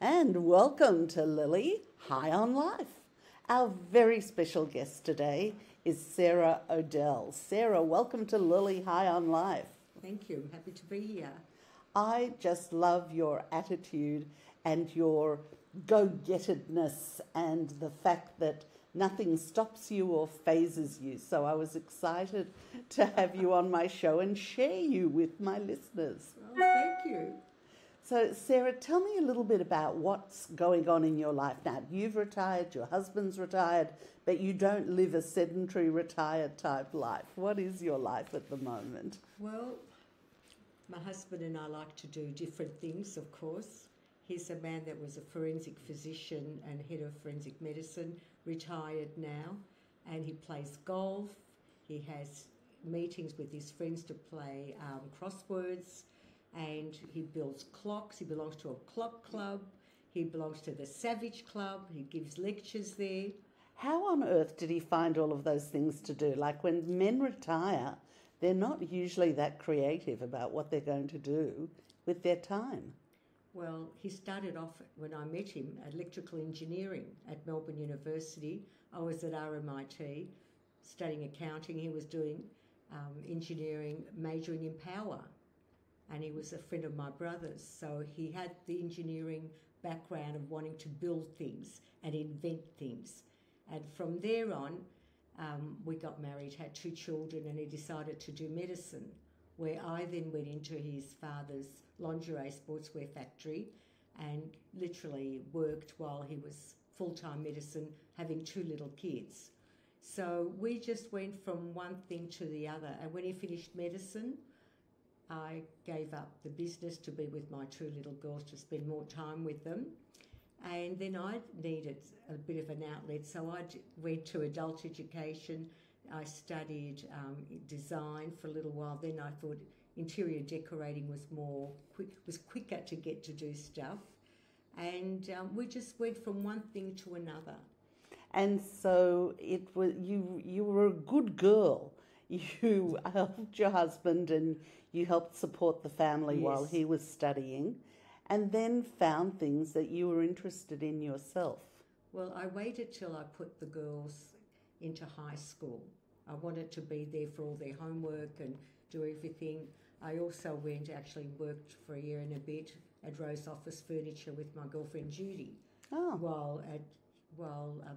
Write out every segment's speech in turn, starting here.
And welcome to Lily High on Life. Our very special guest today is Sarah Odell. Sarah, welcome to Lily High on Life. Thank you. I'm happy to be here. I just love your attitude and your go-gettedness and the fact that nothing stops you or phases you. So I was excited to have you on my show and share you with my listeners. Oh, thank you. So, Sarah, tell me a little bit about what's going on in your life now. You've retired, your husband's retired, but you don't live a sedentary retired type life. What is your life at the moment? Well, my husband and I like to do different things, of course. He's a man that was a forensic physician and head of forensic medicine, retired now, and he plays golf. He has meetings with his friends to play crosswords, and he builds clocks. He belongs to a clock club. He belongs to the Savage Club. He gives lectures there. How on earth did he find all of those things to do? Like when men retire, they're not usually that creative about what they're going to do with their time. Well, he started off, when I met him, at electrical engineering at Melbourne University. I was at RMIT studying accounting. He was doing engineering, majoring in power. And he was a friend of my brother's. So he had the engineering background of wanting to build things and invent things. And from there on, we got married, had 2 children, and he decided to do medicine, where I then went into his father's lingerie sportswear factory and literally worked while he was full-time medicine, having 2 little kids. So we just went from one thing to the other. And when he finished medicine, I gave up the business to be with my 2 little girls, to spend more time with them. And then I needed a bit of an outlet, so I went to adult education. I studied design for a little while. Then I thought interior decorating was quicker to get to do stuff. And we just went from one thing to another. And so it was you were a good girl. You helped your husband and you helped support the family while he was studying, and then found things that you were interested in yourself. Well, I waited till I put the girls into high school. I wanted to be there for all their homework and do everything. I also worked for a year and a bit at Rose Office Furniture with my girlfriend Judy. While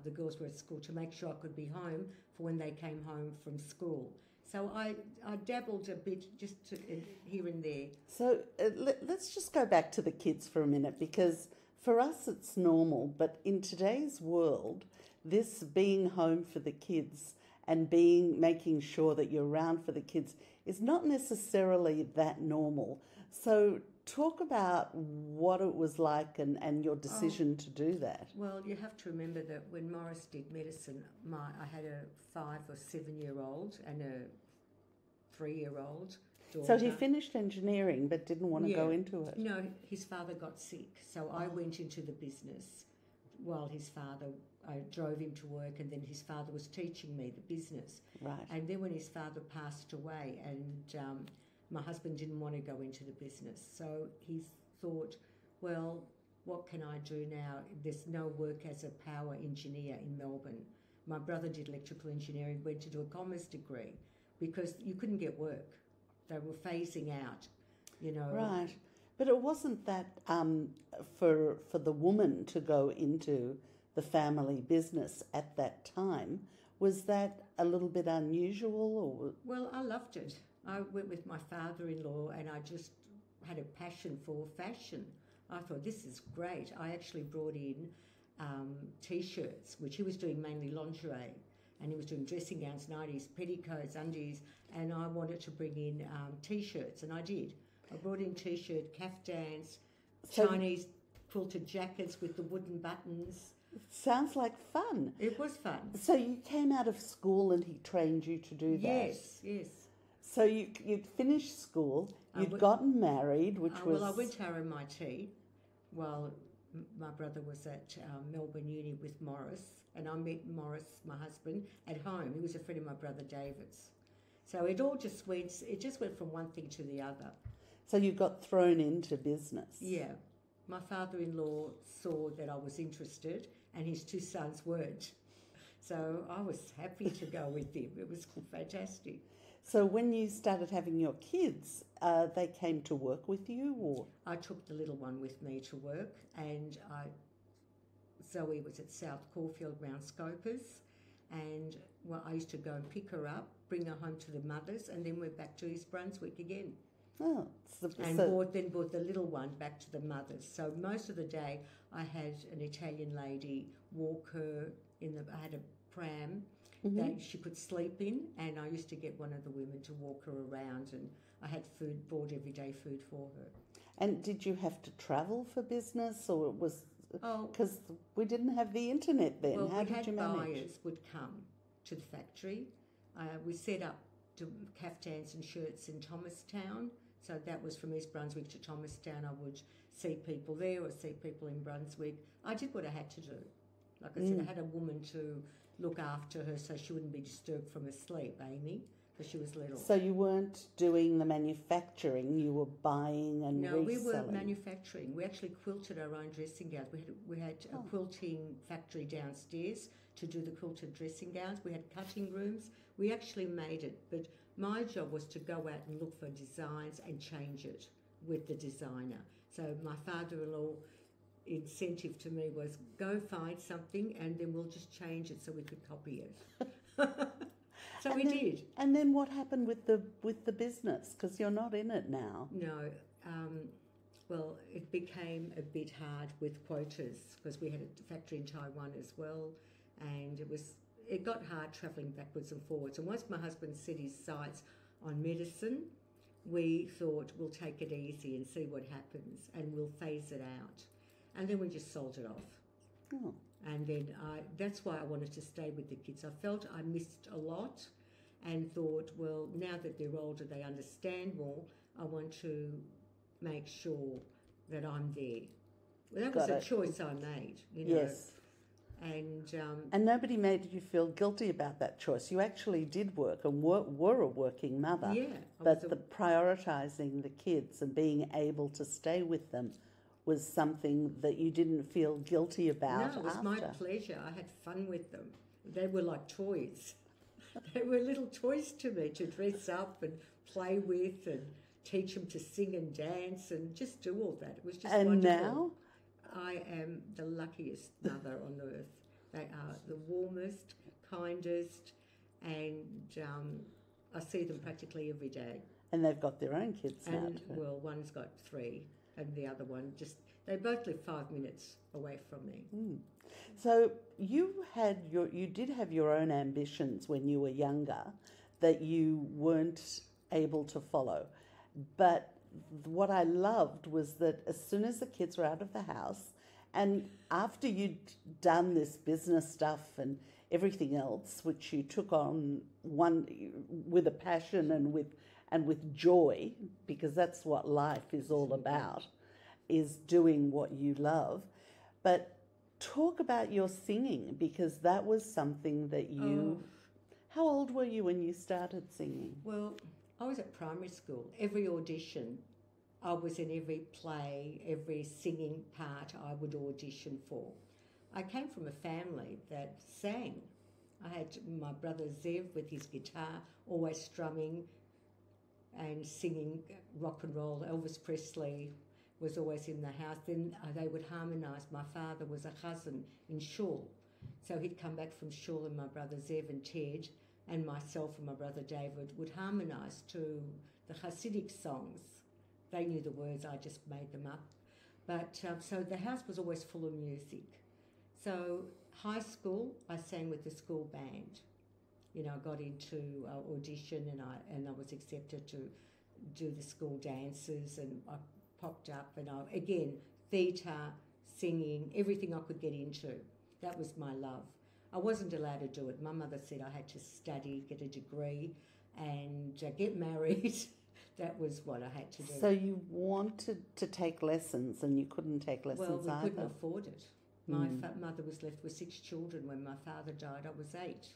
the girls were at school, to make sure I could be home for when they came home from school. So I dabbled a bit here and there. So let's just go back to the kids for a minute, because for us it's normal, but in today's world, this being home for the kids and making sure that you're around for the kids is not necessarily that normal. So talk about what it was like and your decision to do that. Well, you have to remember that when Morris did medicine, I had a 5 or 7-year-old and a 3-year-old daughter. So he finished engineering but didn't want to go into it? No, his father got sick, so I went into the business while I drove him to work, and then his father was teaching me the business. Right. And then when his father passed away, and my husband didn't want to go into the business, so he thought, well, what can I do now? There's no work as a power engineer in Melbourne. My brother did electrical engineering, went to do a commerce degree, because you couldn't get work. They were phasing out, Right. But it wasn't that for the woman to go into the family business at that time. Was that a little bit unusual? Or? Well, I loved it. I went with my father-in-law and I just had a passion for fashion. I thought, this is great. I actually brought in T-shirts, which he was doing mainly lingerie, and he was doing dressing gowns, nighties, petticoats, undies, and I wanted to bring in T-shirts, and I did. I brought in T-shirt, caftans, Chinese quilted jackets with the wooden buttons. Sounds like fun. It was fun. So you came out of school and he trained you to do that? Yes. So you'd finished school, you'd gotten married, which was... Well, I went to RMIT while my brother was at Melbourne Uni with Morris, and I met Morris, my husband, at home. He was a friend of my brother David's. So it just went from one thing to the other. So you got thrown into business? Yeah. My father-in-law saw that I was interested and his two sons weren't. So I was happy to go with him. It was fantastic. So when you started having your kids, they came to work with you, or? I took the little one with me to work, and Zoe was at South Caulfield, Mount Scopus, and I used to go and pick her up, bring her home to the mothers, and then went back to East Brunswick again. Oh, And brought the little one back to the mothers. So most of the day I had an Italian lady walk her I had a pram that she could sleep in, and I used to get one of the women to walk her around, and I had bought everyday food for her. And did you have to travel for business, or it was... Oh, because we didn't have the internet then. well, How did you manage? Buyers would come to the factory. We set up caftans and shirts in Thomastown. So that was from East Brunswick to Thomastown. I would see people there or see people in Brunswick. I did what I had to do. Like I said, I had a woman to look after her so she wouldn't be disturbed from her sleep, Amy, because she was little. So you weren't doing the manufacturing, you were buying and No, reselling? we weren't manufacturing. We actually quilted our own dressing gowns. We had a quilting factory downstairs to do the quilted dressing gowns. We had cutting rooms. We actually made it, but my job was to go out and look for designs and change it with the designer. So my father-in-law incentive to me was go find something and then we'll just change it so we could copy it. So we did. And then what happened with the business? Because you're not in it now. No. Well, it became a bit hard with quotas because we had a factory in Taiwan as well, and it got hard travelling backwards and forwards. And once my husband set his sights on medicine, we thought we'll take it easy and see what happens, and we'll phase it out. And then we just sold it off. Oh. And then that's why I wanted to stay with the kids. I felt I missed a lot and thought, well, now that they're older, they understand more. I want to make sure that I'm there. Well, that was a choice I made, you know. Yes. And nobody made you feel guilty about that choice. You actually did work and were a working mother. Yeah. But the prioritising the kids and being able to stay with them was something that you didn't feel guilty about. No, it was my pleasure. I had fun with them. They were like toys. They were little toys to me to dress up and play with and teach them to sing and dance and just do all that. It was just wonderful. Now? I am the luckiest mother on earth. They are the warmest, kindest, and I see them practically every day. And they've got their own kids now too. Well, one's got 3 and the other one they both live 5 minutes away from me. Mm. So you did have your own ambitions when you were younger that you weren't able to follow. But what I loved was that as soon as the kids were out of the house and after you'd done this business stuff and everything else, which you took on with a passion and with joy, because that's what life is all about, is doing what you love. But talk about your singing, because that was something that you... How old were you when you started singing? Well, I was at primary school. Every audition, I was in every play, every singing part I would audition for. I came from a family that sang. I had my brother Zev with his guitar, always strumming and singing rock and roll. Elvis Presley was always in the house. Then they would harmonise. My father was a chazan in shul. So he'd come back from shul and my brother Zev and Ted and myself and my brother David would harmonise to the Hasidic songs. They knew the words, I just made them up. But so the house was always full of music. So high school, I sang with the school band. You know, I got into audition and I was accepted to do the school dances, and I popped up and again, theatre, singing, everything I could get into. That was my love. I wasn't allowed to do it. My mother said I had to study, get a degree and get married. That was what I had to do. So you wanted to take lessons and you couldn't take lessons either? Well, we couldn't afford it. My mother was left with 6 children. When my father died, I was 8.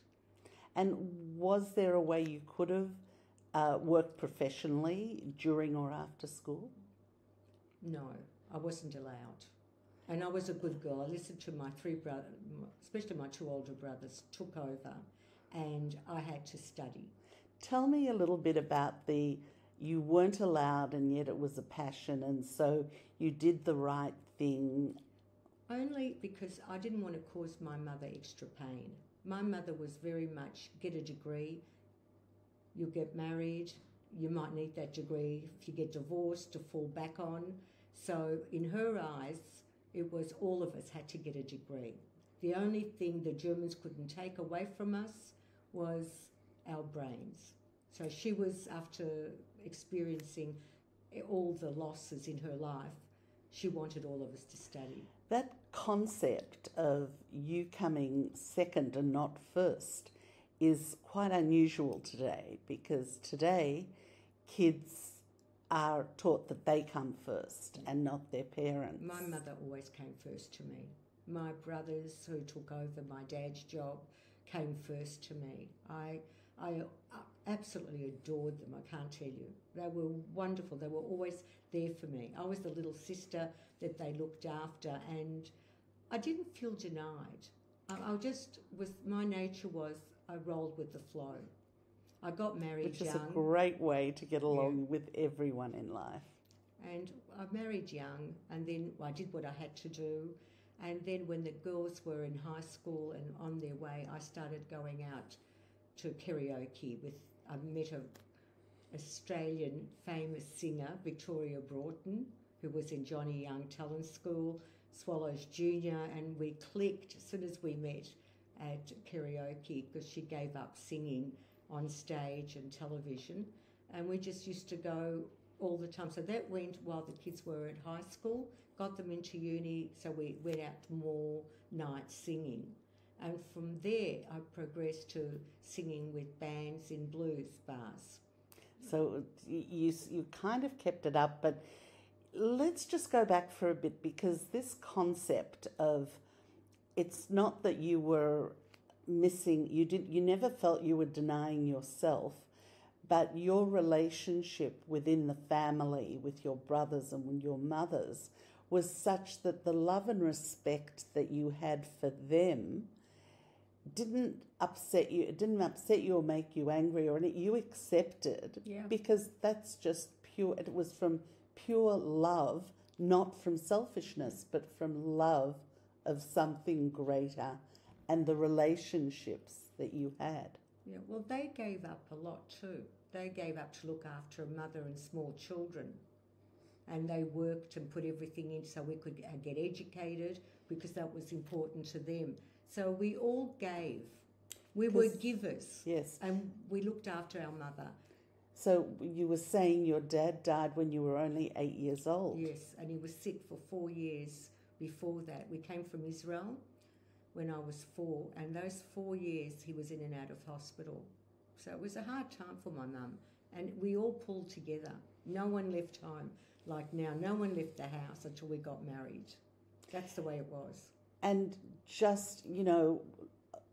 And was there a way you could have worked professionally during or after school? No. I wasn't allowed. And I was a good girl. I listened to my three brothers, especially my two older brothers, took over, and I had to study. Tell me a little bit about you weren't allowed and yet it was a passion, and so you did the right thing. Only because I didn't want to cause my mother extra pain. My mother was very much, get a degree, you'll get married, you might need that degree if you get divorced to fall back on. So in her eyes, it was all of us had to get a degree. The only thing the Germans couldn't take away from us was our brains. So she was, after experiencing all the losses in her life, she wanted all of us to study. That concept of you coming second and not first is quite unusual today, because today kids are taught that they come first and not their parents. My mother always came first to me. My brothers who took over my dad's job came first to me. I absolutely adored them, I can't tell you. They were wonderful. They were always there for me. I was the little sister that they looked after, and I didn't feel denied. My nature was, I rolled with the flow. I got married young. Which is a great way to get along with everyone in life. And I married young, and then I did what I had to do. And then when the girls were in high school and on their way, I started going out to karaoke with, I met an Australian famous singer, Victoria Broughton, who was in Johnny Young Talent School, Swallows Junior, and we clicked as soon as we met at karaoke, because she gave up singing on stage and television, and we just used to go all the time. So that went while the kids were at high school, got them into uni, so we went out to more nights singing. And from there, I progressed to singing with bands in blues bars. So you kind of kept it up, but let's just go back for a bit, because this concept of, it's not that you were missing, you never felt you were denying yourself, but your relationship within the family with your brothers and with your mothers was such that the love and respect that you had for them didn't upset you. It didn't upset you or make you angry or anything. You accepted, because that's just pure. It was from pure love, not from selfishness, but from love of something greater and the relationships that you had. Yeah, well, they gave up a lot too. They gave up to look after a mother and small children. And they worked and put everything in so we could get educated, because that was important to them. So we all gave. We were givers. Yes. And we looked after our mother. So you were saying your dad died when you were only 8 years old. Yes, and he was sick for 4 years before that. We came from Israel when I was 4, and those 4 years he was in and out of hospital. So it was a hard time for my mum, and we all pulled together. No one left home like now. No one left the house until we got married. That's the way it was. And just,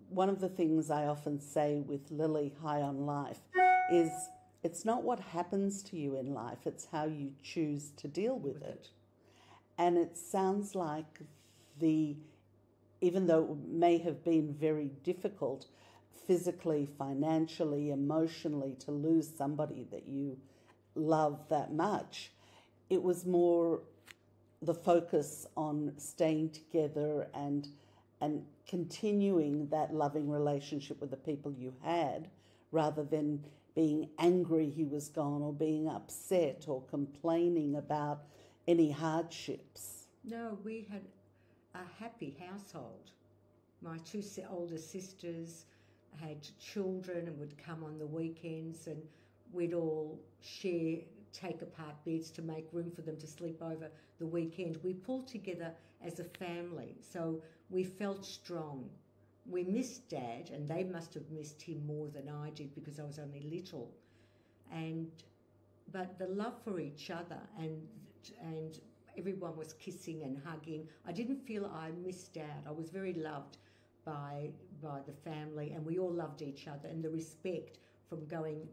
one of the things I often say with Lily High on Life is, it's not what happens to you in life, it's how you choose to deal with it. And it sounds like even though it may have been very difficult physically, financially, emotionally, to lose somebody that you love that much, it was more the focus on staying together and continuing that loving relationship with the people you had, rather than being angry he was gone or being upset or complaining about any hardships. No, we had a happy household. My two older sisters had children and would come on the weekends, and we'd all share, take apart beds to make room for them to sleep over the weekend. We pulled together as a family, so we felt strong. We missed Dad, and they must have missed him more than I did, because I was only little. But the love for each other, and everyone was kissing and hugging. I didn't feel I missed out. I was very loved by the family, and we all loved each other, and the respect from going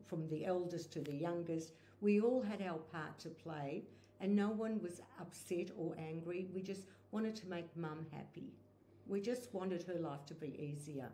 from the eldest to the youngest. We all had our part to play, and no one was upset or angry. We just wanted to make Mum happy. We just wanted her life to be easier.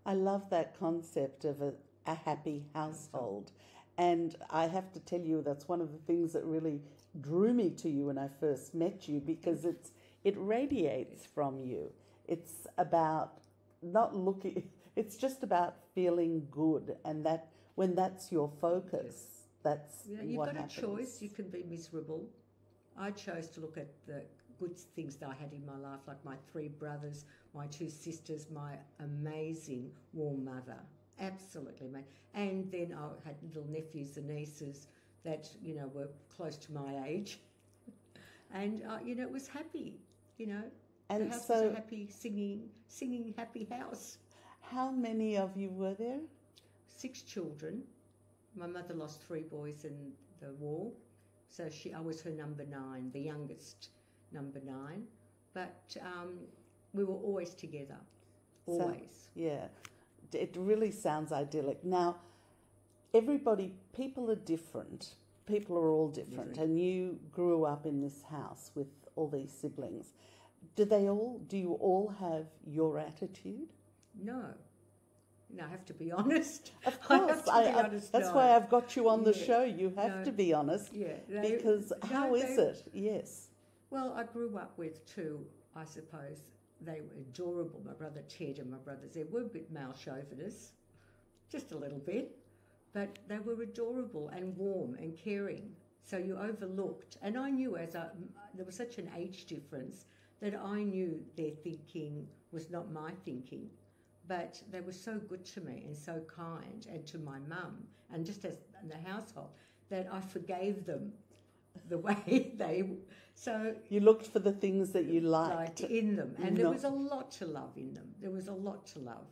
I love that concept of a happy household. And I have to tell you, that's one of the things that really drew me to you when I first met you, because it radiates from you. It's about not looking, it's just about feeling good. And that when that's your focus, that's you've what got happens. a choice. You can be miserable. I chose to look at the good things that I had in my life, like my 3 brothers, my 2 sisters, my amazing warm mother. Absolutely, mate. And then I had little nephews and nieces that, were close to my age. And, it was happy, And the house so, was a happy, singing happy house. how many of you were there? 6 children. My mother lost 3 boys in the war. So I was her number 9, the youngest number 9. But we were always together, always. So, yeah, it really sounds idyllic. Now, people are different. People are all different. And you grew up in this house with all these siblings. Do you all have your attitude? No, I have to be honest. Of course, that's why I've got you on the show. You have to be honest. Yeah, because how is it? Yes. Well, I grew up with 2, I suppose. They were adorable. My brother Ted and my brother Zeb were a bit male chauvinists, just a little bit, but they were adorable and warm and caring. So you overlooked, and I knew there was such an age difference that I knew their thinking was not my thinking. But they were so good to me and so kind, and to my mum, and just as in the household, that I forgave them the way they. So you looked for the things that you liked in them, and there was a lot to love in them. There was a lot to love,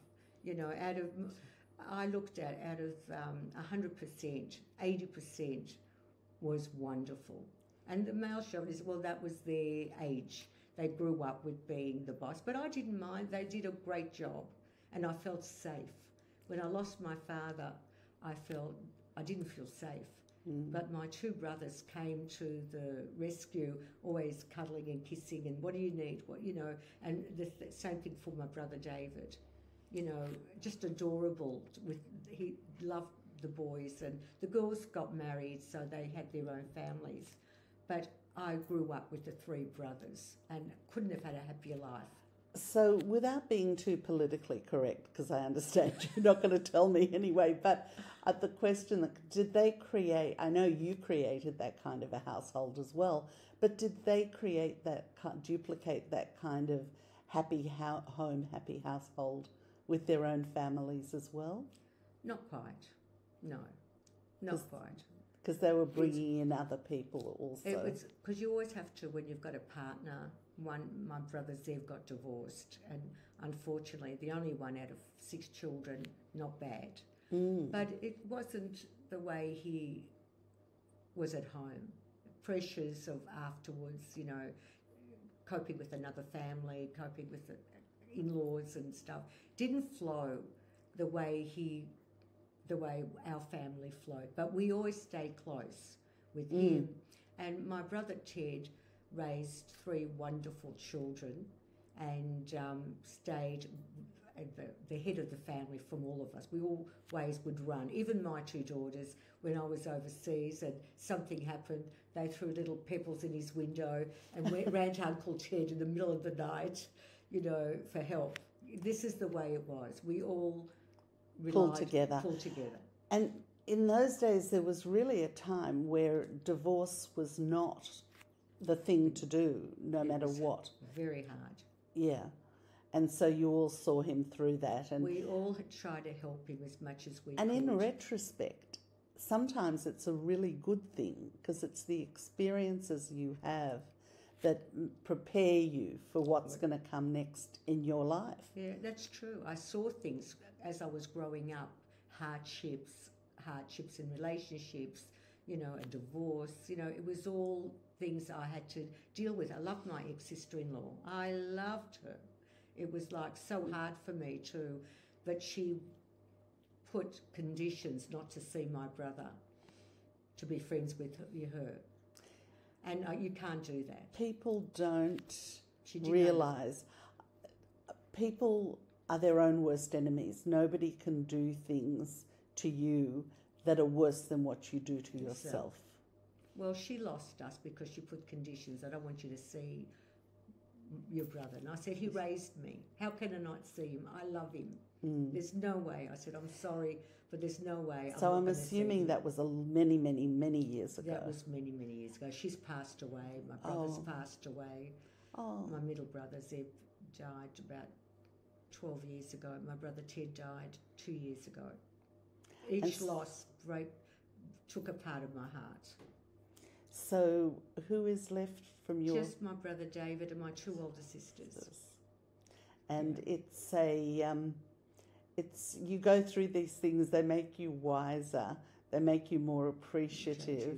I looked at out of 100%, 80% was wonderful, and the male chauvinists, well, that was their age. They grew up with being the boss, but I didn't mind. They did a great job. And I felt safe. When I lost my father, I didn't feel safe. But my 2 brothers came to the rescue, always cuddling and kissing, and what do you need? And the same thing for my brother David. Just adorable. He loved the boys, and the girls got married, so they had their own families. But I grew up with the 3 brothers and couldn't have had a happier life. So, without being too politically correct, because I understand you're not going to tell me anyway, but the question, did they create, I know you created that kind of a household as well, but did they duplicate that kind of happy home, happy household with their own families as well? Not quite, no, not quite. Because they were bringing in other people also. Because you always have to, when you've got a partner. My brother Zev got divorced, and unfortunately the only one out of 6 children, not bad. But it wasn't the way he was at home. Pressures of afterwards, coping with another family, coping with the in-laws and stuff, didn't flow the way our family flowed. But we always stayed close with him. And my brother Ted raised 3 wonderful children and stayed at the head of the family from all of us. We always would run. Even my 2 daughters, when I was overseas and something happened, they threw little pebbles in his window and ran to Uncle Ted in the middle of the night, for help. This is the way it was. We all pulled together. And in those days, there was really a time where divorce was not the thing to do, no matter what. Very hard. Yeah. And so you all saw him through that. And we all had tried to help him as much as we could. And in retrospect, sometimes it's a really good thing, because it's the experiences you have that prepare you for what's going to come next in your life. Yeah, that's true. I saw things as I was growing up, hardships in relationships, a divorce, it was all things I had to deal with. I loved my ex-sister-in-law. I loved her. It was like so hard for me too, but she put conditions not to see my brother, to be friends with her. And you can't do that. People don't She didn't realise people are their own worst enemies. Nobody can do things to you that are worse than what you do to yourself. Well, she lost us because she put conditions. I don't want you to see your brother. And I said, he raised me. How can I not see him? I love him. There's no way. I said, I'm sorry, but there's no way. So I'm assuming that was many, many, many years ago. That was many, many years ago. She's passed away. My brother's passed away. Oh. My middle brother, Zeb, died about 12 years ago. My brother Ted died 2 years ago. Each loss took a part of my heart. So who is left from your... Just my brother David and my 2 older sisters. And it's you go through these things, they make you wiser, they make you more appreciative,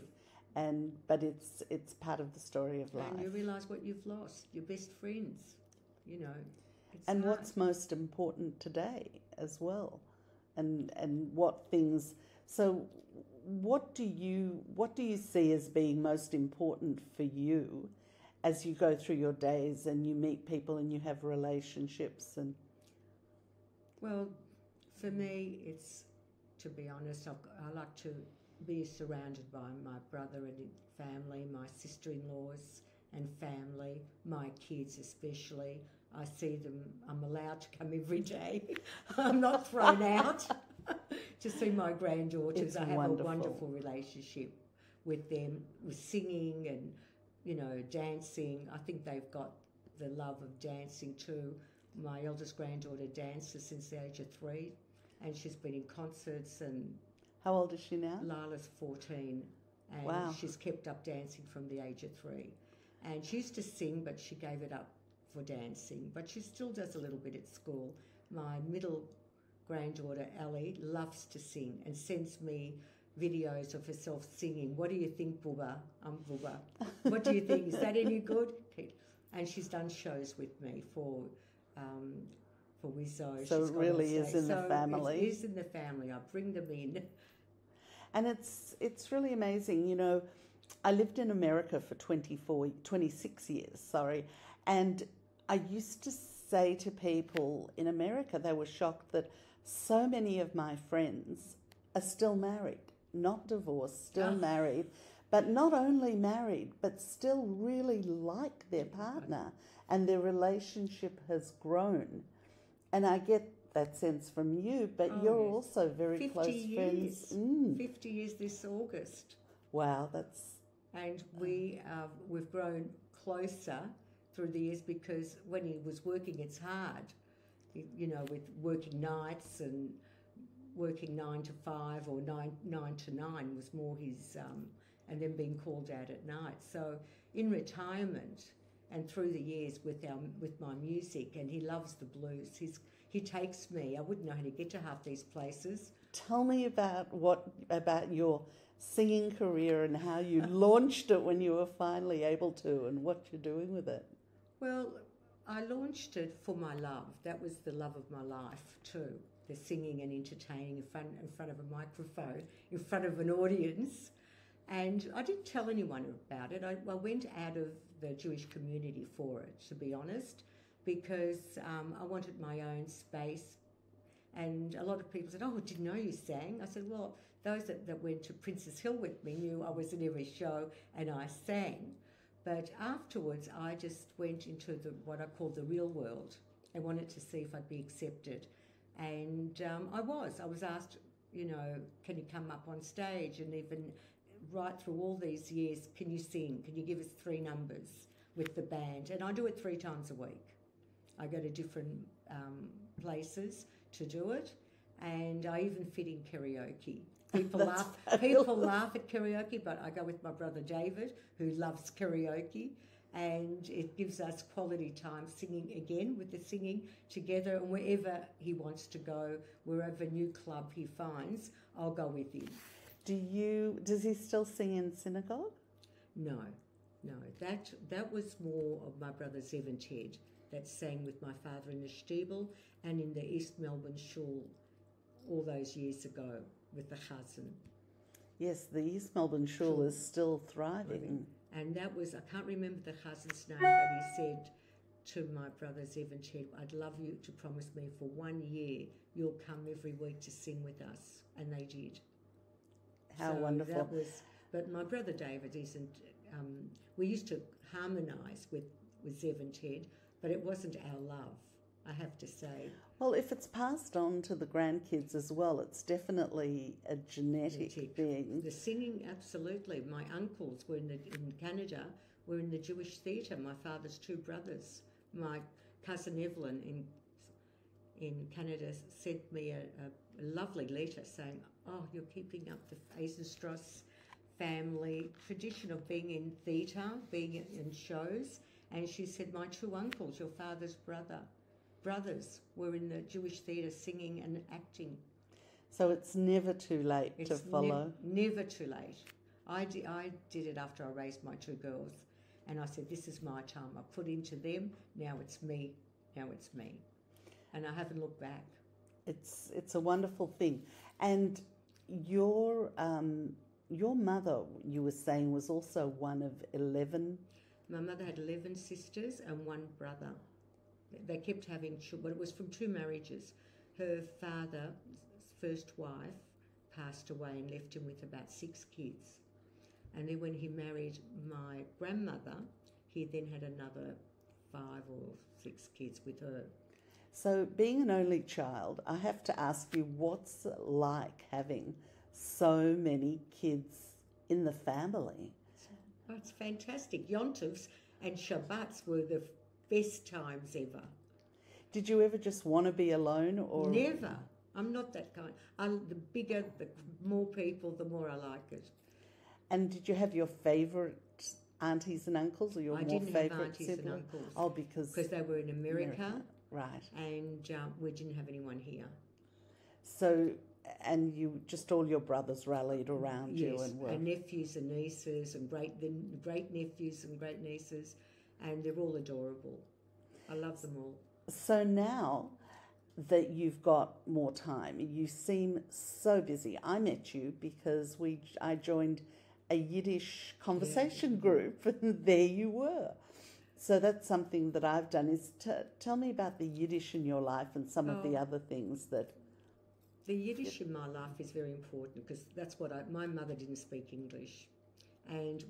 but it's part of the story of life. And you realise what you've lost, your best friends, you know. And hard. What's most important today as well, and what things. So, what do you see as being most important for you as you go through your days and you meet people and you have relationships and? Well, for me, it's, to be honest, I like to be surrounded by my brother and family, my sister-in-laws and family, my kids especially. I see them, I'm allowed to come every day. I'm not thrown out to see my granddaughters. It's I have wonderful. a wonderful relationship with them, with singing and, you know, dancing. I think they've got the love of dancing too. My eldest granddaughter dances since the age of 3 and she's been in concerts. And how old is she now? Lala's 14 and wow. She's kept up dancing from the age of 3. And she used to sing, but she gave it up for dancing, but she still does a little bit at school. My middle granddaughter, Ellie, loves to sing and sends me videos of herself singing. What do you think, Bubba? I'm Bubba. What do you think? Is that any good? And she's done shows with me for Wizzo. So it really is in the family. It is in the family. I bring them in. And it's really amazing. You know, I lived in America for 26 years, and I used to say to people in America, they were shocked that so many of my friends are still married, not divorced, still married, but not only married, but still really like their partner, and their relationship has grown. And I get that sense from you, but you're also very close friends. 50 years this August. Wow, that's... And we've grown closer through the years because when he was working, it's hard, you know, with working nights and working 9 to 5 or 9 to 9 was more his, and then being called out at night. So in retirement and through the years with my music, and he loves the blues. He takes me. I wouldn't know how to get to half these places. Tell me about your singing career and how you launched it when you were finally able to, and what you're doing with it. Well, I launched it for my love. That was the love of my life too. The singing and entertaining in front of a microphone, in front of an audience. And I didn't tell anyone about it. I went out of the Jewish community for it, to be honest, because I wanted my own space. And a lot of people said, oh, I didn't know you sang. I said, well, those that went to Princess Hill with me knew I was in every show and I sang. But afterwards, I just went into what I call the real world and wanted to see if I'd be accepted. And I was asked, you know, can you come up on stage? And even right through all these years, can you sing? Can you give us 3 numbers with the band? And I do it 3 times a week. I go to different places to do it, and I even fit in karaoke. People laugh at karaoke, but I go with my brother David, who loves karaoke, and it gives us quality time singing again with the singing together. And wherever he wants to go, wherever new club he finds, I'll go with him. Does he still sing in synagogue? No. That was more of my brother Zev and Ted that sang with my father in the Stiebel and in the East Melbourne Shul all those years ago with the Chazan. Yes, the East Melbourne Shul is still thriving. And that was, I can't remember the cousin's name, but he said to my brother Zev and Ted, I'd love you to promise me for 1 year you'll come every week to sing with us. And they did. How So wonderful. That was, but my brother David isn't, we used to harmonise with Zev and Ted, but it wasn't our love, I have to say. Well, if it's passed on to the grandkids as well, it's definitely a genetic thing. The singing, absolutely. My uncles were in Canada, were in the Jewish theatre. My father's two brothers. My cousin Evelyn in Canada sent me a lovely letter saying, oh, you're keeping up the Eisenstrass family tradition of being in theatre, being in shows. And she said, my two uncles, your father's brothers, were in the Jewish theatre singing and acting. So it's never too late to follow. Never too late. I did it after I raised my two girls. And I said, this is my time. I put into them, now it's me. And I haven't looked back. It's a wonderful thing. And your mother, you were saying, was also one of 11. My mother had 11 sisters and one brother. They kept having children, but it was from two marriages. Her father's first wife passed away and left him with about 6 kids. And then when he married my grandmother, he then had another 5 or 6 kids with her. So being an only child, I have to ask you, what's it like having so many kids in the family? Oh, it's fantastic. Yontovs and Shabbats were the best times ever. Did you ever just want to be alone? Or Never. I'm not that kind. The bigger, the more people, the more I like it. And did you have your favourite aunties and uncles, or your more favourite siblings? I didn't have aunties and uncles. Oh, because they were in America. Right. And we didn't have anyone here. So, and you just all your brothers rallied around you and were... and nephews and nieces and great nephews and great nieces, and they're all adorable. I love them all. So now that you've got more time, you seem so busy. I met you because I joined a Yiddish conversation group, and there you were. So that's something that I've done. Is tell me about the Yiddish in your life and some of the other things that... The Yiddish in my life is very important because that's what my mother didn't speak English. And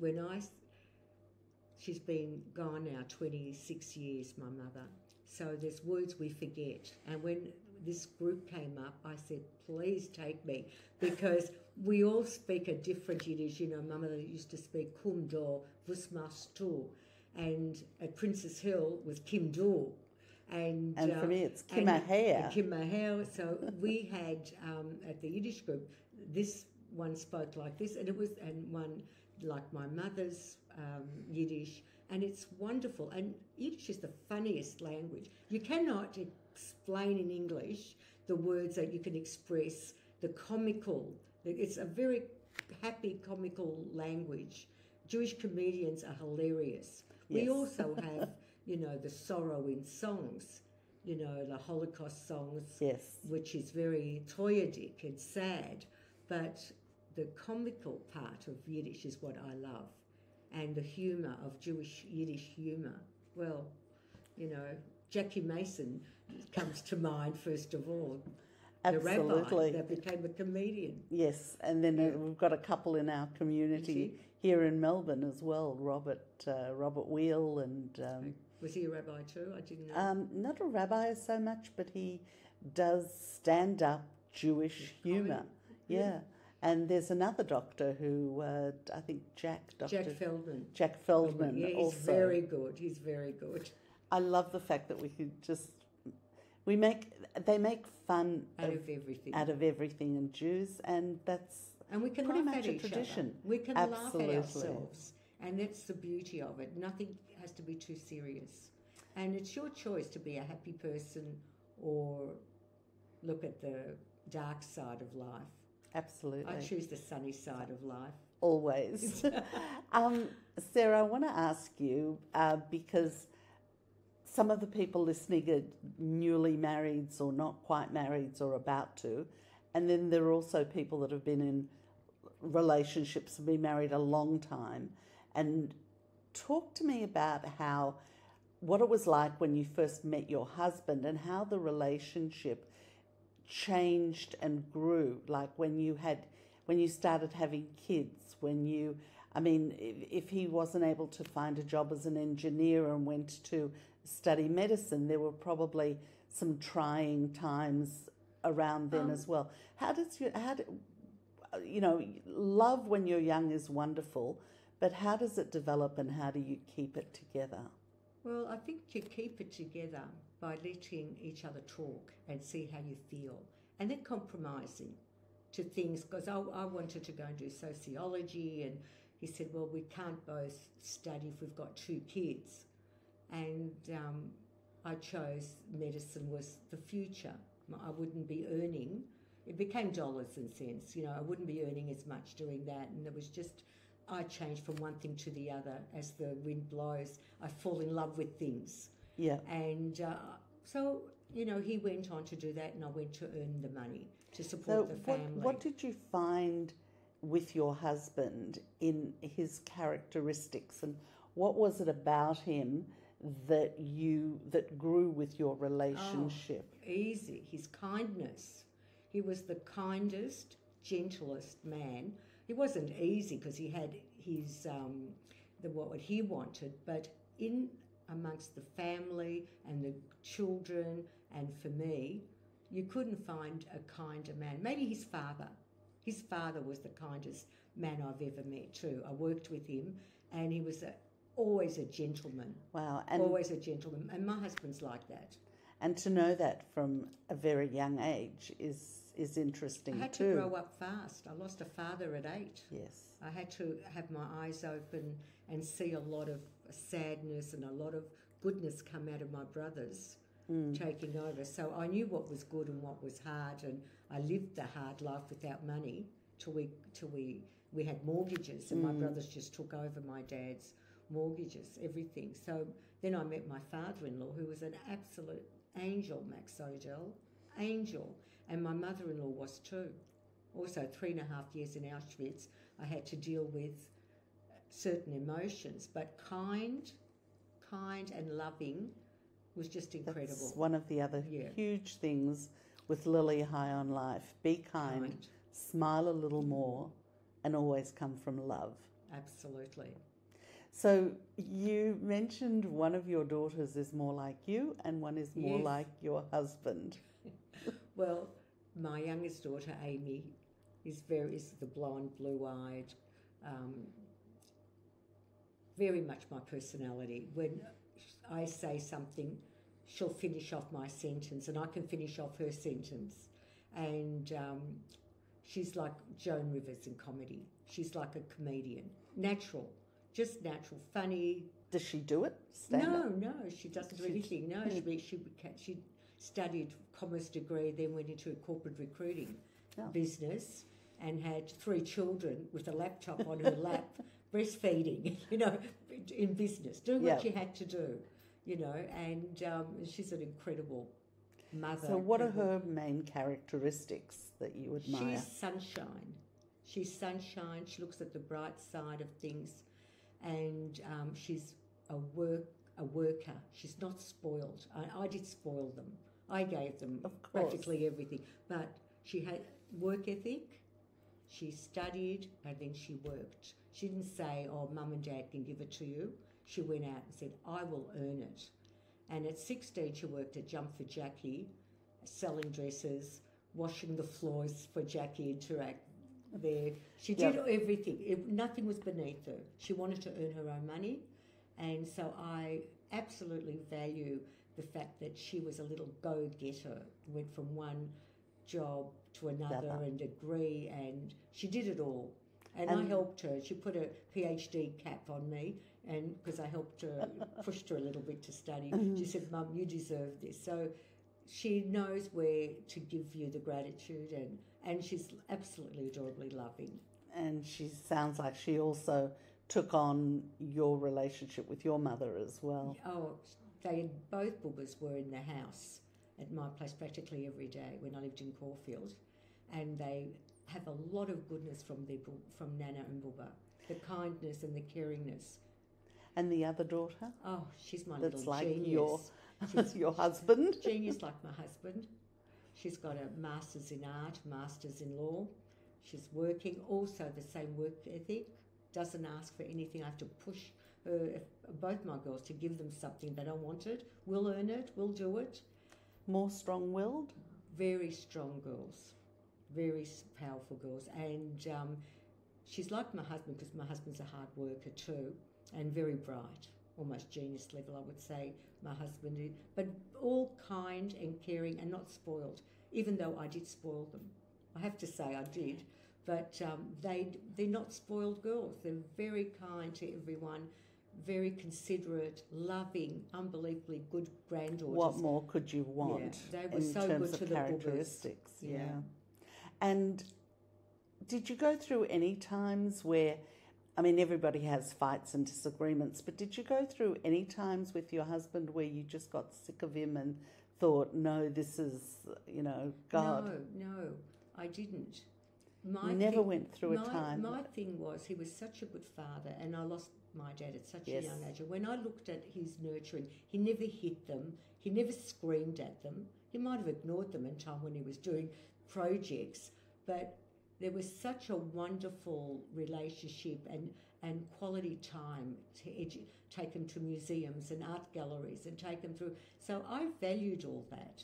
she's been gone now 26 years, my mother. So there's words we forget. And when this group came up, I said, please take me, because we all speak a different Yiddish. You know, my mother used to speak Kum Do, Was machst du? And at Princess Hill was Kim Do. And for me, it's Kim Aher. Kim Aher. So we had at the Yiddish group, this one spoke like this, and one like my mother's Yiddish, and it's wonderful. And Yiddish is the funniest language. You cannot explain in English the words that you can express. The comical. It's a very happy, comical language. Jewish comedians are hilarious. Yes. We also have, the sorrow in songs, the Holocaust songs, yes, which is very toyedik and sad. But the comical part of Yiddish is what I love. And the humour of Jewish Yiddish humour. Well, Jackie Mason comes to mind first of all. Absolutely. The rabbi that became a comedian. Yes, and then we've got a couple in our community here in Melbourne as well, Robert Wheel and... was he a rabbi too? I didn't know. Not a rabbi so much, but he does stand-up Jewish humour. Yeah. And there's another doctor who, I think Jack Feldman. Jack Feldman yeah, he's also. Very good. He's very good. I love the fact that we could they make fun out of everything in Jews, and that's we can pretty laugh much at a each tradition. Other. We can Absolutely. laugh at ourselves, and that's the beauty of it. Nothing has to be too serious, and it's your choice to be a happy person or look at the dark side of life. Absolutely. I choose the sunny side of life. Always. Sarah, I want to ask you, because some of the people listening are newly marrieds or not quite marrieds or about to, and then there are also people that have been in relationships and been married a long time, and talk to me about what it was like when you first met your husband and how the relationship changed and grew, like when you started having kids, if he wasn't able to find a job as an engineer and went to study medicine, there were probably some trying times around then as well. Love when you're young is wonderful, but how does it develop and how do you keep it together? Well, I think you keep it together by letting each other talk and see how you feel, and then compromising to things, because I wanted to go and do sociology, and he said, well, we can't both study if we've got 2 kids. And I chose medicine was the future. I wouldn't be earning. It became dollars and cents. I wouldn't be earning as much doing that. And it was just, I changed from one thing to the other. As the wind blows, I fall in love with things. Yeah. And so, he went on to do that, and I went to earn the money to support the family. What did you find with your husband in his characteristics, and what was it about him that grew with your relationship? Easy. His kindness. He was the kindest, gentlest man. It wasn't easy because he had his what he wanted, but in amongst the family and the children and for me, you couldn't find a kinder man. Maybe his father. His father was the kindest man I've ever met too. I worked with him, and he was always a gentleman. Wow. Always a gentleman. And my husband's like that. And to know that from a very young age is interesting too. I had to grow up fast. I lost a father at 8. Yes. I had to have my eyes open and see a lot of sadness and a lot of goodness come out of my brothers taking over. So I knew what was good and what was hard, and I lived the hard life without money till we had mortgages, and my brothers just took over my dad's mortgages, everything. So then I met my father-in-law, who was an absolute angel, Max Odell, angel, and my mother-in-law was too. Also, 3.5 years in Auschwitz, I had to deal with certain emotions, but kind and loving was just incredible. That's one of the other huge things with Lily High on Life. Be kind, smile a little more, and always come from love. Absolutely. So you mentioned one of your daughters is more like you and one is more like your husband. Well, my youngest daughter, Amy, is the blonde, blue-eyed, very much my personality. When I say something, she'll finish off my sentence, and I can finish off her sentence. And she's like Joan Rivers in comedy. She's like a comedian. Natural. Just natural, funny. Does she do it? No, she doesn't do anything. No, she studied commerce degree, then went into a corporate recruiting business, and had 3 children with a laptop on her lap, breastfeeding, in business, doing what she had to do, and she's an incredible mother. So what are her main characteristics that you admire? She's sunshine. She's sunshine. She looks at the bright side of things. And she's a worker. She's not spoiled. I did spoil them. I gave them practically everything. But she had work ethic. She studied and then she worked. She didn't say, oh, Mum and Dad can give it to you. She went out and said, I will earn it. And at 16, she worked at Jump for Jackie, selling dresses, washing the floors for Jackie Interact. There, she did everything. Nothing was beneath her. She wanted to earn her own money, and so I absolutely value the fact that she was a little go-getter. Went from one job to another and degree, and she did it all. And I helped her. She put a PhD cap on me, and because I helped her, pushed her a little bit to study. She said, "Mum, you deserve this." So she knows where to give you the gratitude, and she's absolutely adorably loving. And she sounds like she also took on your relationship with your mother as well. Oh, both Boobas were in the house at my place practically every day when I lived in Caulfield, and they have a lot of goodness from Nana and Booba, the kindness and the caringness. And the other daughter? Oh, she's my That's little like genius. your husband? Genius like my husband. She's got a master's in art, master's in law. She's working, also the same work ethic. Doesn't ask for anything. I have to push her, both my girls, to give them something. They don't want it. We'll earn it. We'll do it. More strong-willed? Very strong girls. Very powerful girls. And she's like my husband, because my husband's a hard worker too, and very bright. Almost genius level, I would say, my husband is. But all kind and caring and not spoiled, even though I did spoil them. I have to say I did. But they're not spoiled girls. They're very kind to everyone, very considerate, loving, unbelievably good granddaughters. What more could you want? Yeah, they were so in terms good to of the characteristics? boogers. Yeah. And did you go through any times where, I mean, everybody has fights and disagreements, but did you go through any times with your husband where you just got sick of him and thought, no, this is, God? No, I didn't. Never went through a time. My thing was, he was such a good father, and I lost my dad at such a young age. And when I looked at his nurturing, he never hit them. He never screamed at them. He might have ignored them in time when he was doing projects, but there was such a wonderful relationship and quality time to take them to museums and art galleries and take them through. So I valued all that.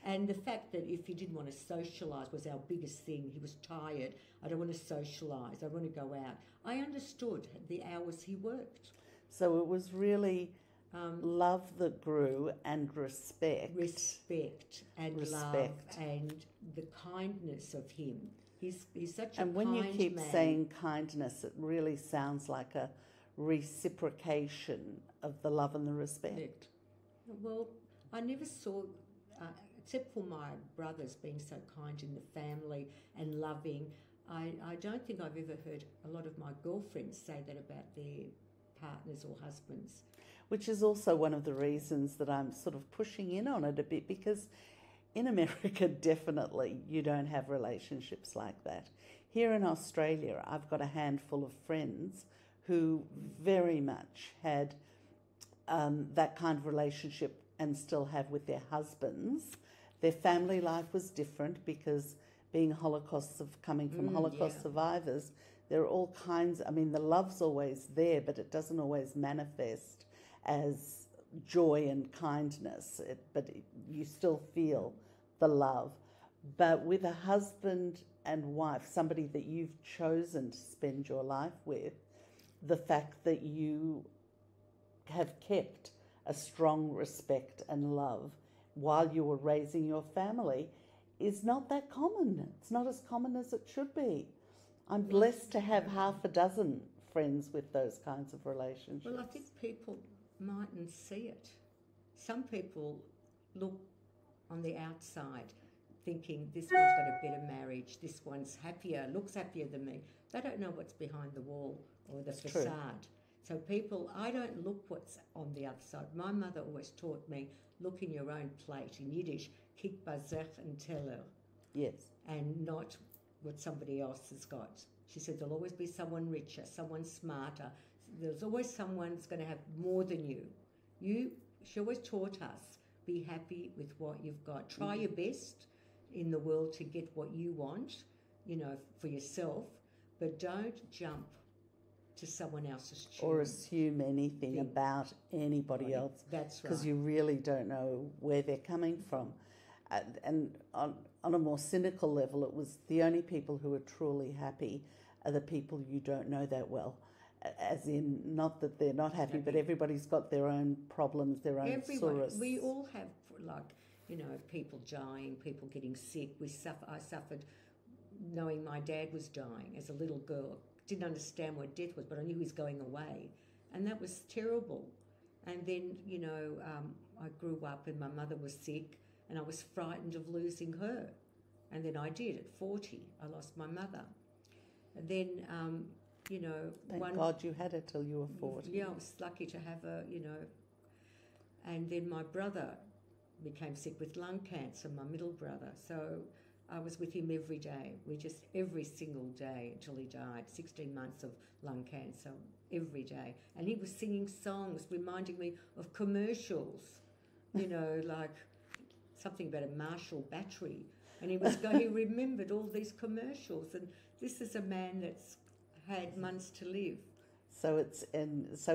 And the fact that if he didn't want to socialise was our biggest thing. He was tired. I don't want to socialise. I want to go out. I understood the hours he worked. So it was really love that grew and respect. Respect and love and the kindness of him. He's such a kind man. And when you keep saying kindness, it really sounds like a reciprocation of the love and the respect. Well, I never saw... except for my brothers being so kind in the family and loving, I don't think I've ever heard a lot of my girlfriends say that about their partners or husbands. Which is also one of the reasons that I'm sort of pushing in on it a bit, because in America, definitely, you don't have relationships like that. Here in Australia, I've got a handful of friends who very much had that kind of relationship and still have with their husbands. Their family life was different because being coming from Holocaust survivors, there are all kinds, I mean, the love's always there, but it doesn't always manifest as joy and kindness, you still feel the love. But with a husband and wife, somebody that you've chosen to spend your life with, the fact that you have kept a strong respect and love while you were raising your family is not that common. It's not as common as it should be. I'm blessed to have half a dozen friends with those kinds of relationships. Well, I think people mightn't see it. Some people look on the outside thinking this one's got a better marriage, this one's happier, looks happier than me. They don't know what's behind the wall or the facade. True. So I don't look what's on the other side. My mother always taught me, look in your own plate. In Yiddish, kik bazech and teller. Yes. And not what somebody else has got. She said there'll always be someone richer, someone smarter. There's always someone that's going to have more than you. She always taught us, be happy with what you've got. Try your best in the world to get what you want, for yourself, but don't jump to someone else's tune. Or assume anything about anybody else. That's right. Because you really don't know where they're coming from. And on a more cynical level, it was the only people who are truly happy are the people you don't know that well. As in, not that they're not happy, but everybody's got their own problems, their own sorrows. We all have, people dying, people getting sick. I suffered knowing my dad was dying as a little girl. Didn't understand what death was, but I knew he was going away. And that was terrible. And then, I grew up and my mother was sick and I was frightened of losing her. And then I did. At 40, I lost my mother. And then... Thank God you had her till you were 40. Yeah, I was lucky to have her, And then my brother became sick with lung cancer, my middle brother. So I was with him every day. Every single day until he died. 16 months of lung cancer. every day. And he was singing songs reminding me of commercials, like something about a Marshall battery. And he remembered all these commercials. And this is a man that's had months to live. So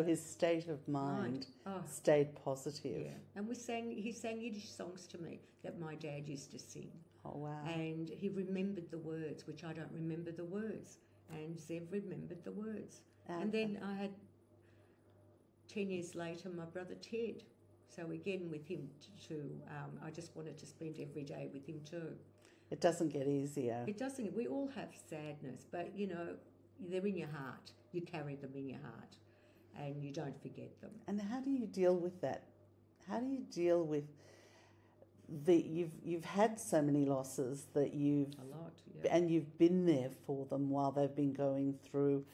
his state of mind stayed positive. Yeah, and he sang Yiddish songs to me that my dad used to sing. Oh, wow. And he remembered the words, which I don't remember the words. And Zev remembered the words. And then I had, 10 years later, my brother Ted. So again with him I just wanted to spend every day with him too. It doesn't get easier. It doesn't. We all have sadness, but, they're in your heart. You carry them in your heart and you don't forget them. And how do you deal with that? How do you deal with you've had so many losses that A lot, yeah. and you've been there for them while they've been going through,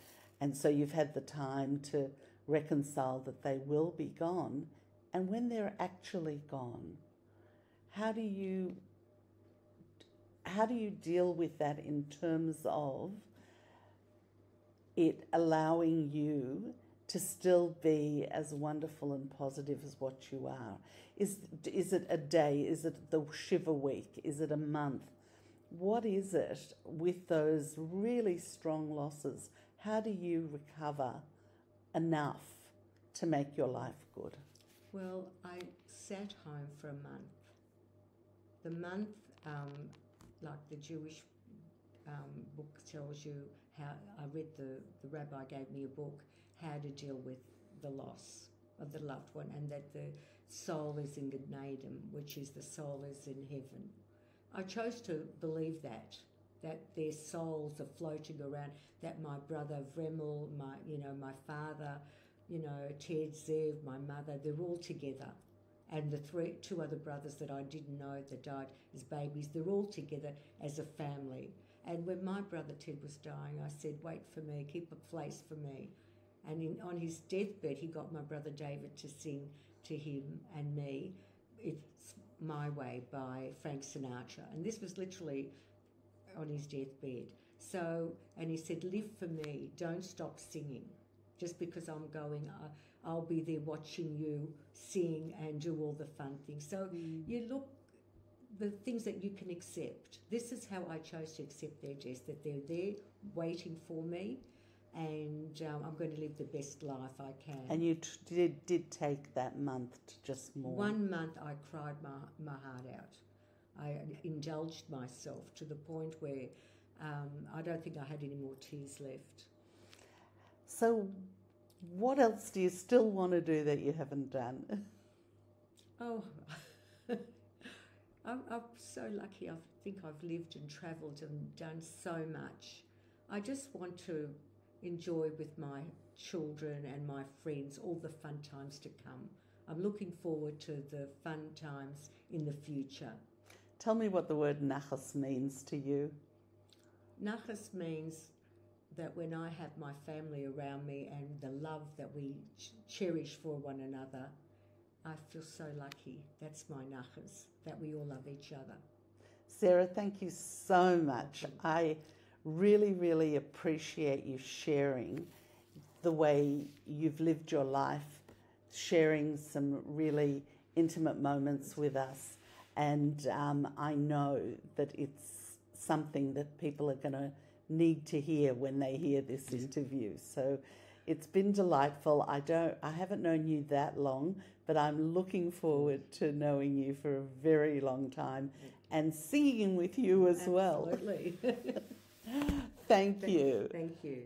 and so you've had the time to reconcile that they will be gone. And when they're actually gone, how do you deal with that in terms of it allowing you to still be as wonderful and positive as what you are? Is it a day? Is it the Shiva week? Is it a month? What is it with those really strong losses? How do you recover enough to make your life good? Well, I sat home for a month. The month, like the Jewish book tells you how, I read the rabbi gave me a book, how to deal with the loss of the loved one, and that the soul is in Gan Eden, which is the soul is in heaven. I chose to believe that their souls are floating around, that my brother Vremel, my father, Ted, Zev, my mother, they're all together. And the two other brothers that I didn't know that died as babies, they're all together as a family. And when my brother Ted was dying, I said, wait for me, keep a place for me. And on his deathbed, he got my brother David to sing to him and me, It's My Way by Frank Sinatra. And this was literally on his deathbed. So, and he said, live for me, don't stop singing. Just because I'm going, I'll be there watching you sing and do all the fun things. So you look, the things that you can accept. This is how I chose to accept their death, that they're there waiting for me, and I'm going to live the best life I can. And you did take that month to just mourn. 1 month I cried my heart out. I indulged myself to the point where I don't think I had any more tears left. So what else do you still want to do that you haven't done? Oh, I'm so lucky. I think I've lived and travelled and done so much. I just want to enjoy with my children and my friends all the fun times to come. I'm looking forward to the fun times in the future. Tell me what the word nachas means to you. Nachas means that when I have my family around me and the love that we cherish for one another, I feel so lucky. That's my nachas, that we all love each other. Sarah, thank you so much. I really, really appreciate you sharing the way you've lived your life, sharing some really intimate moments with us. And I know that it's something that people are going to need to hear when they hear this interview. So it's been delightful. I haven't known you that long, but I'm looking forward to knowing you for a very long time and singing with you as well. Absolutely. Thank you. Thank you.